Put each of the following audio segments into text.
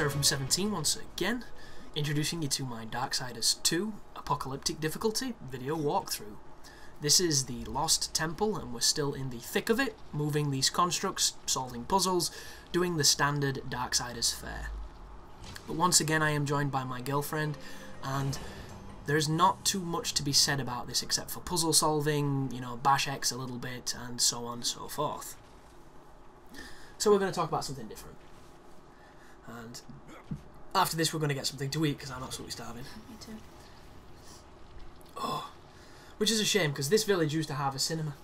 From17 once again, introducing you to my Darksiders 2 Apocalyptic difficulty video walkthrough. This is the Lost Temple and we're still in the thick of it, moving these constructs, solving puzzles, doing the standard Darksiders fare. But once again I am joined by my girlfriend, and there's not too much to be said about this except for puzzle solving, you know, bash X a little bit, and so on and so forth. So we're going to talk about something different. And after this we're going to get something to eat because I'm absolutely starving. Me too. Oh, which is a shame because this village used to have a cinema.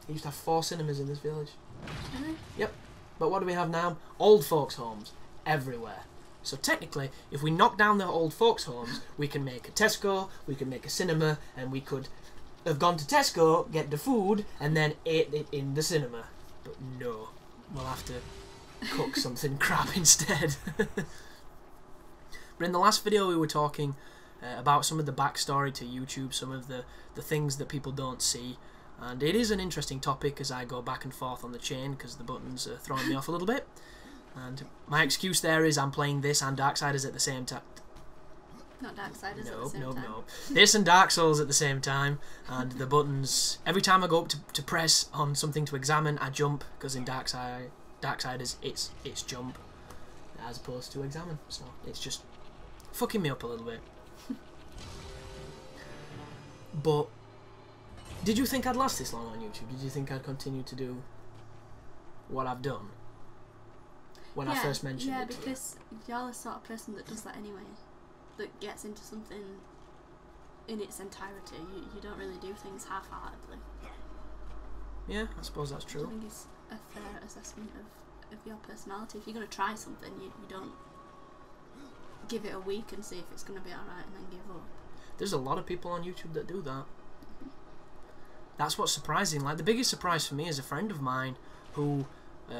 It used to have 4 cinemas in this village. Really? Yep. But what do we have now? Old folks' homes everywhere. So technically, if we knock down the old folks' homes, we can make a Tesco, we can make a cinema, and we could have gone to Tesco, get the food, and then ate it in the cinema. But no, we'll have to cook something crap instead. But in the last video we were talking about some of the backstory to YouTube, some of the things that people don't see, and it is an interesting topic as I go back and forth on the chain because the buttons are throwing me off a little bit. And my excuse there is I'm playing this and Darksiders at the same time. Not Darksiders at the same time. No. This and Dark Souls at the same time, and the buttons, every time I go up to press on something to examine, I jump, because in Darksiders it's jump as opposed to examine, so it's just fucking me up a little bit. But did you think I'd last this long on YouTube? Did you think I'd continue to do what I've done when I first mentioned it? Yeah, because you're the sort of person that does that anyway, that gets into something in its entirety. You don't really do things half-heartedly. Yeah, I suppose that's true. I think it's a fair assessment of your personality. If you're going to try something, you don't give it a week and see if it's going to be alright and then give up. There's a lot of people on YouTube that do that. That's what's surprising. Like, the biggest surprise for me is a friend of mine who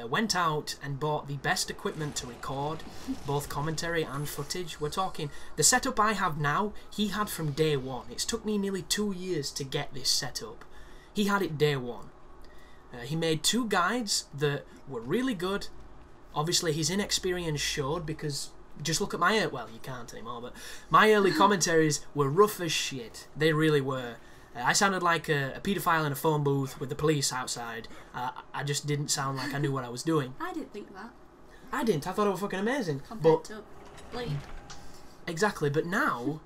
went out and bought the best equipment to record both commentary and footage. We're talking, the setup I have now, he had from day one. It's took me nearly 2 years to get this setup. He had it day one. He made 2 guides that were really good. Obviously his inexperience showed because just look at my, well, you can't anymore, but my early commentaries were rough as shit. They really were. I sounded like a paedophile in a phone booth with the police outside. I just didn't sound like I knew what I was doing. I didn't think that. I didn't. I thought it was fucking amazing. Compared to Blade. Exactly, but now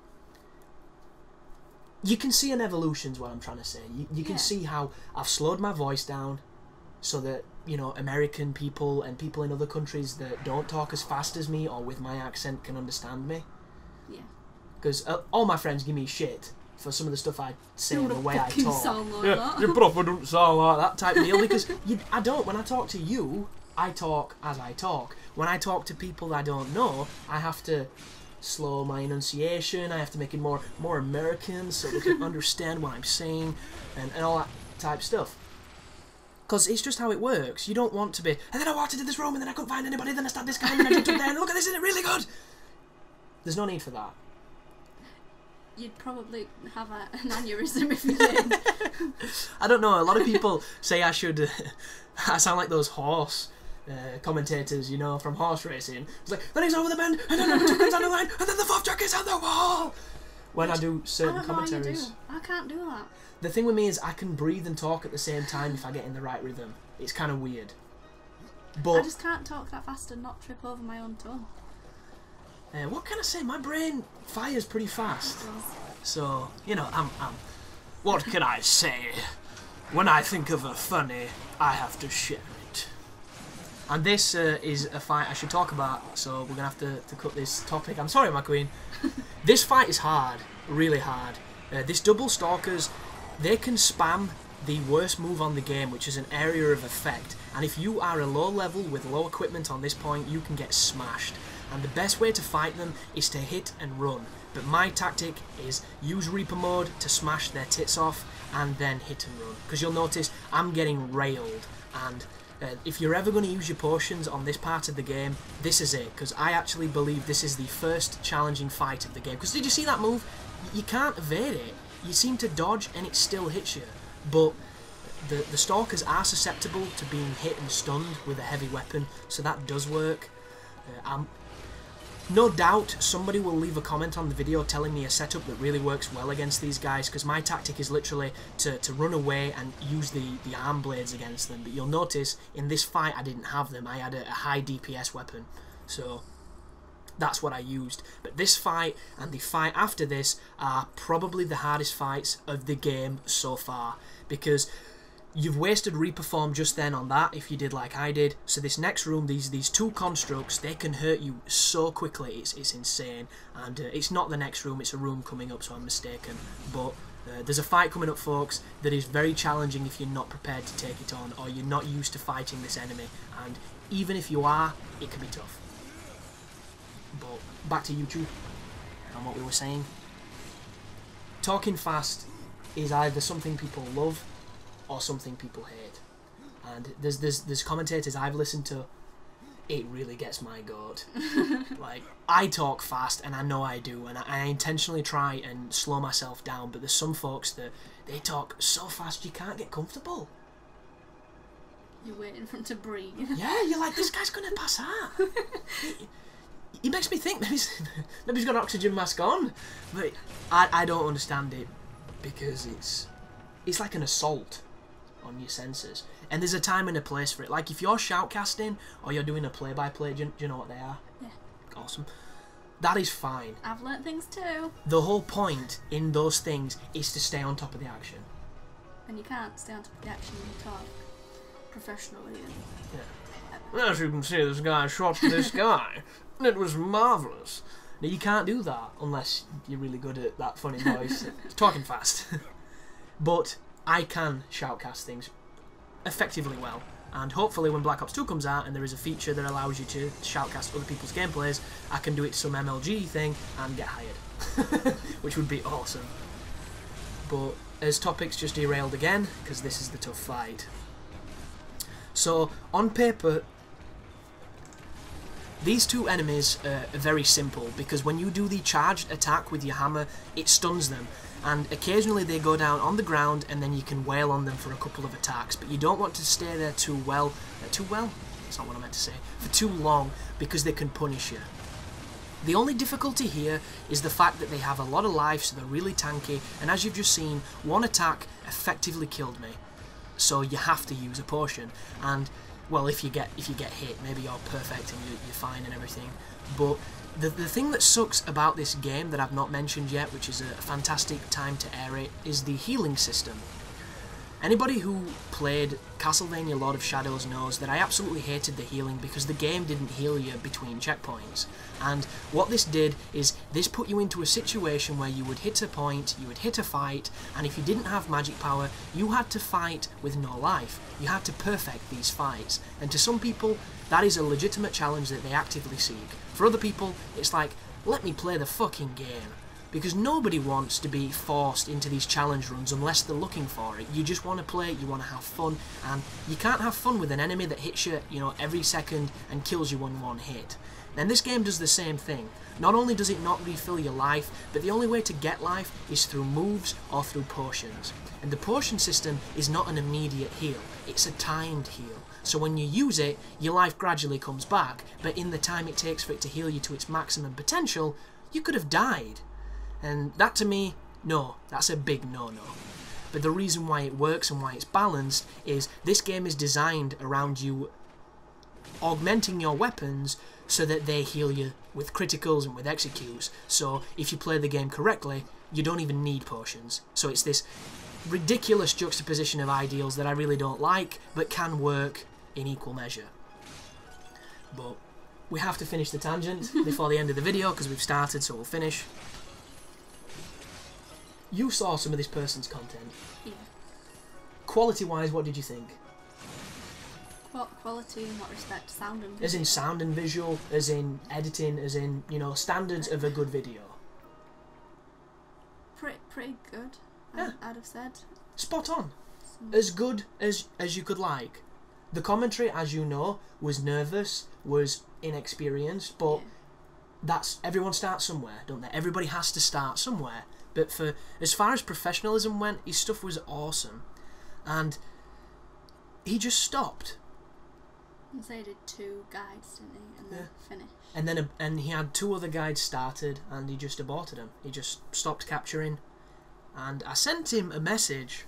you can see an evolution is what I'm trying to say. You can see how I've slowed my voice down so that, you know, American people and people in other countries that don't talk as fast as me or with my accent can understand me. Yeah. Because all my friends give me shit for some of the stuff I say and the way I talk. Sound like that. You proper don't sound like that type of deal, because I don't. When I talk to you, I talk as I talk. When I talk to people I don't know, I have to slow my enunciation, I have to make it more American so they can understand what I'm saying and all that type of stuff. Because it's just how it works. You don't want to be, and then I walked into this room and then I couldn't find anybody, then I stabbed this guy and then I jumped up there and look at this, isn't it really good? There's no need for that. You'd probably have an aneurysm if you did. I don't know, a lot of people say I should, I sound like those horse commentators, you know, from horse racing. It's like, then he's over the bend, and then number 2 comes on the line, and then the 4th track is on the wall! When I do certain commentaries. I can't do that. The thing with me is I can breathe and talk at the same time if I get in the right rhythm. It's kind of weird. But I just can't talk that fast and not trip over my own tongue. What can I say? My brain fires pretty fast. So, you know, I'm what can I say? When I think of a funny, I have to share it. And this is a fight I should talk about, so we're going to have to cut this topic. I'm sorry, my queen. This fight is hard, really hard. This double stalkers, they can spam the worst move on the game, which is an area of effect. And if you are a low level with low equipment on this point, you can get smashed. And the best way to fight them is to hit and run. But my tactic is use Reaper mode to smash their tits off and then hit and run. Because you'll notice I'm getting railed. And if you're ever going to use your potions on this part of the game, this is it. Because I actually believe this is the first challenging fight of the game. Because did you see that move? You can't evade it. You seem to dodge and it still hits you. But the stalkers are susceptible to being hit and stunned with a heavy weapon. So that does work. No doubt somebody will leave a comment on the video telling me a setup that really works well against these guys, because my tactic is literally to run away and use the arm blades against them. But you'll notice in this fight I didn't have them. I had a high DPS weapon, so that's what I used. But this fight and the fight after this are probably the hardest fights of the game so far, because you've wasted reperform just then on that if you did like I did. So this next room, these two constructs, they can hurt you so quickly, it's insane. And it's not the next room, it's a room coming up, so I'm mistaken. But there's a fight coming up, folks, that is very challenging if you're not prepared to take it on, or you're not used to fighting this enemy. And even if you are, it can be tough. But back to YouTube and what we were saying. Talking fast is either something people love or something people hate, and there's commentators I've listened to, it really gets my goat. Like, I talk fast, and I know I do, and I intentionally try and slow myself down, but there's some folks that they talk so fast you can't get comfortable. You're waiting for him to breathe. Yeah, you're like, this guy's gonna pass out. He makes me think maybe he's got an oxygen mask on, but I don't understand it, because it's like an assault on your senses, and there's a time and a place for it. Like if you're shoutcasting or you're doing a play-by-play, do you know what they are? Yeah. Awesome. That is fine. I've learnt things too. The whole point in those things is to stay on top of the action. And you can't stay on top of the action when you talk professionally. And yeah. As you can see, this guy shot this guy. It was marvellous. Now, you can't do that unless you're really good at that funny voice. Talking fast. But I can shoutcast things effectively well, and hopefully when Black Ops 2 comes out and there is a feature that allows you to shoutcast other people's gameplays, I can do it some MLG thing and get hired, which would be awesome. But as topics just derailed again, because this is the tough fight. So on paper, these two enemies are very simple, because when you do the charged attack with your hammer, it stuns them, and occasionally they go down on the ground and then you can wail on them for a couple of attacks, but you don't want to stay there too well, that's not what I meant to say, for too long, because they can punish you. The only difficulty here is the fact that they have a lot of life, so they're really tanky, and as you've just seen, one attack effectively killed me, so you have to use a potion. And well, if you get hit, maybe you're perfect and you're fine and everything. But the thing that sucks about this game that I've not mentioned yet, which is a fantastic time to air it, is the healing system. Anybody who played Castlevania Lord of Shadows knows that I absolutely hated the healing, because the game didn't heal you between checkpoints. And what this did is this put you into a situation where you would hit a point, you would hit a fight, and if you didn't have magic power, you had to fight with no life. You had to perfect these fights. And to some people, that is a legitimate challenge that they actively seek. For other people, it's like, let me play the fucking game. Because nobody wants to be forced into these challenge runs unless they're looking for it. You just want to play, you want to have fun, and you can't have fun with an enemy that hits you, every second and kills you in one hit. And this game does the same thing. Not only does it not refill your life, but the only way to get life is through moves or through potions. And the potion system is not an immediate heal, it's a timed heal. So when you use it, your life gradually comes back, but in the time it takes for it to heal you to its maximum potential, you could have died. And that, to me, no, that's a big no-no. But the reason why it works and why it's balanced is this game is designed around you augmenting your weapons so that they heal you with criticals and with executes. So if you play the game correctly, you don't even need potions. So it's this ridiculous juxtaposition of ideals that I really don't like, but can work in equal measure. But we have to finish the tangent before the end of the video, because we've started, so we'll finish. You saw some of this person's content. Yeah. Quality-wise, what did you think? Quality in what respect? Sound and visual? As in sound and visual, as in editing, as in, standards of a good video. Pretty good, yeah. I'd have said. Spot on. As good as you could like. The commentary, as you know, was nervous, was inexperienced, but that's, everyone starts somewhere, don't they? Everybody has to start somewhere. But for as far as professionalism went, his stuff was awesome. And he just stopped. And so he did 2 guides, didn't he? And then finished. And then and he had 2 other guides started, and he just aborted them. He just stopped capturing. And I sent him a message,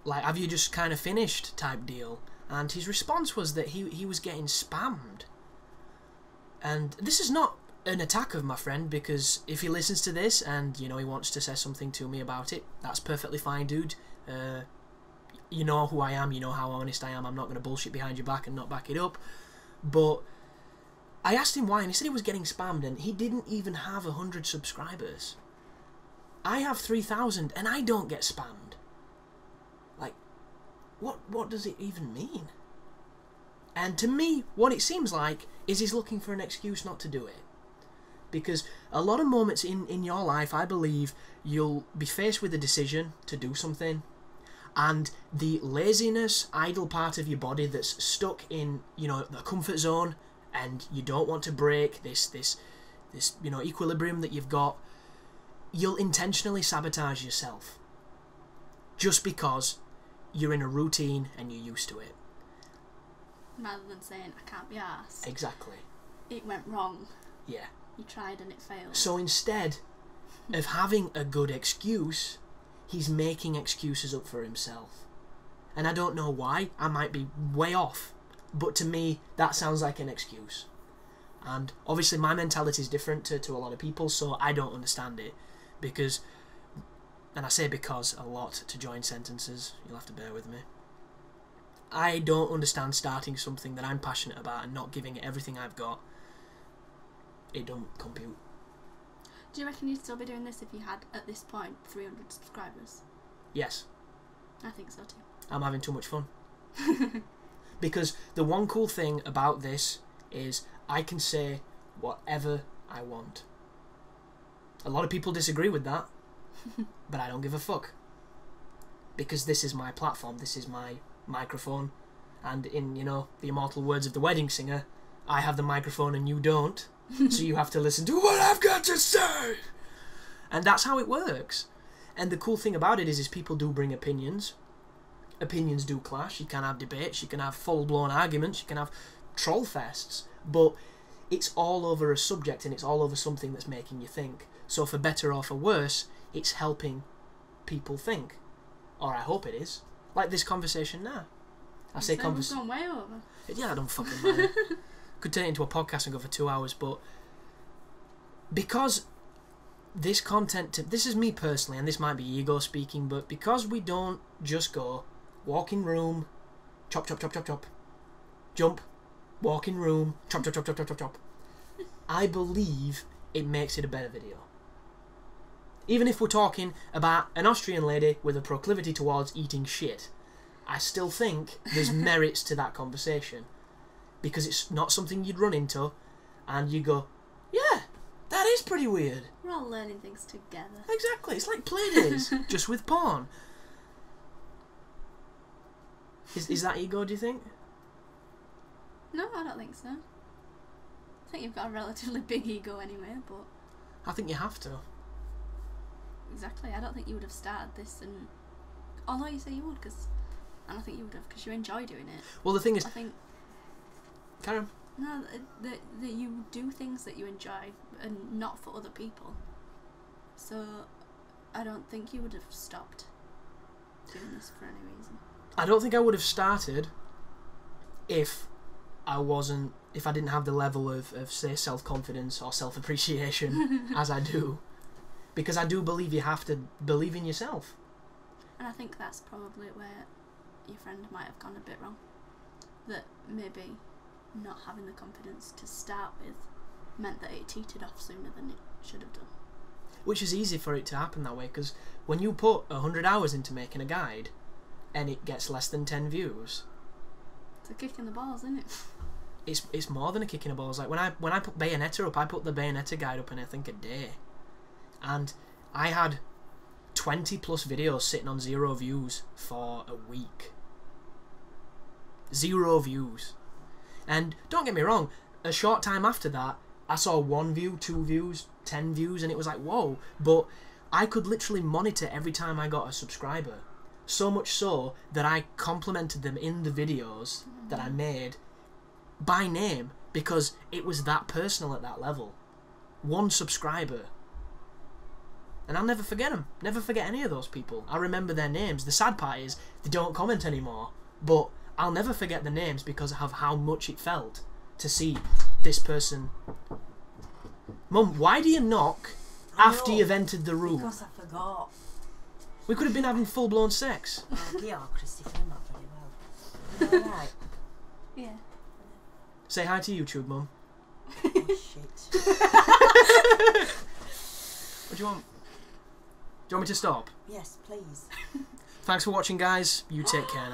like, have you just kind of finished type deal? And his response was that he was getting spammed. And this is not an attack of my friend, because if he listens to this and, you know, he wants to say something to me about it, that's perfectly fine, dude. You know who I am, you know how honest I am. I'm not going to bullshit behind your back and not back it up. But I asked him why, and he said he was getting spammed, and he didn't even have 100 subscribers. I have 3,000, and I don't get spammed. Like, what does it even mean? And to me, what it seems like is he's looking for an excuse not to do it. Because a lot of moments in your life, I believe, you'll be faced with a decision to do something, and the laziness, idle part of your body that's stuck in, you know, the comfort zone, and you don't want to break this you know, equilibrium that you've got, you'll intentionally sabotage yourself just because you're in a routine and you're used to it. Rather than saying, I can't be arsed. Exactly. It went wrong. Yeah. You tried and it failed. So instead of having a good excuse, he's making excuses up for himself. And I don't know why. I might be way off. But to me, that sounds like an excuse. And obviously my mentality is different to a lot of people, so I don't understand it. Because, and I say because a lot to join sentences, you'll have to bear with me. I don't understand starting something that I'm passionate about and not giving it everything I've got. It don't compute. Do you reckon you'd still be doing this if you had, at this point, 300 subscribers? Yes. I think so too. I'm having too much fun. Because the one cool thing about this is I can say whatever I want. A lot of people disagree with that, but I don't give a fuck. Because this is my platform, this is my microphone, and in, you know, the immortal words of the wedding singer, I have the microphone and you don't. So you have to listen to what I've got to say. And that's how it works. And the cool thing about it is people do bring opinions. Opinions do clash. You can have debates, you can have full-blown arguments, you can have troll fests. But it's all over a subject and it's all over something that's making you think. So for better or for worse, it's helping people think. Or I hope it is. Like this conversation now. I say conversation. Gone way over. Yeah, I don't fucking mind. Could turn it into a podcast and go for 2 hours, but because this content, this is me personally, and this might be ego speaking, but because we don't just go walk in room, chop chop chop chop chop, jump, walk in room, chop chop chop chop chop chop chop, I believe it makes it a better video. Even if we're talking about an Austrian lady with a proclivity towards eating shit, I still think there's merits to that conversation. Because it's not something you'd run into, and you go, yeah, that is pretty weird. We're all learning things together. Exactly, it's like Playdays, just with porn. Is that ego, do you think? No, I don't think so. I think you've got a relatively big ego anyway, but... I think you have to. Exactly, I don't think you would have started this, and... Although you say you would, because... And I think you would have, because you enjoy doing it. Well, the thing is... I think... Carry on. No, that you do things that you enjoy and not for other people. So I don't think you would have stopped doing this for any reason. I don't think I would have started if I didn't have the level of say, self-confidence or self-appreciation as I do. Because I do believe you have to believe in yourself. And I think that's probably where your friend might have gone a bit wrong. That maybe not having the confidence to start with meant that it teetered off sooner than it should have done. Which is easy for it to happen that way, because when you put 100 hours into making a guide and it gets less than 10 views, it's a kick in the balls, isn't it? It's more than a kick in the balls. Like when I put Bayonetta up, I put the Bayonetta guide up in I think a day, and I had 20 plus videos sitting on 0 views for a week. 0 views. And don't get me wrong, a short time after that, I saw 1 view, 2 views, 10 views, and it was like, whoa. But I could literally monitor every time I got a subscriber. So much so that I complimented them in the videos that I made by name because it was that personal at that level. One subscriber. And I'll never forget them. Never forget any of those people. I remember their names. The sad part is they don't comment anymore. But I'll never forget the names because of how much it felt to see this person. Mum, why do you knock after you've entered the room? Because I forgot. We could have been having full-blown sex. Oh, we are, Christopher. I'm not very well. You alright? Yeah. Say hi to YouTube, Mum. Oh, shit. What do you want? Do you want me to stop? Yes, please. Thanks for watching, guys. You take care now.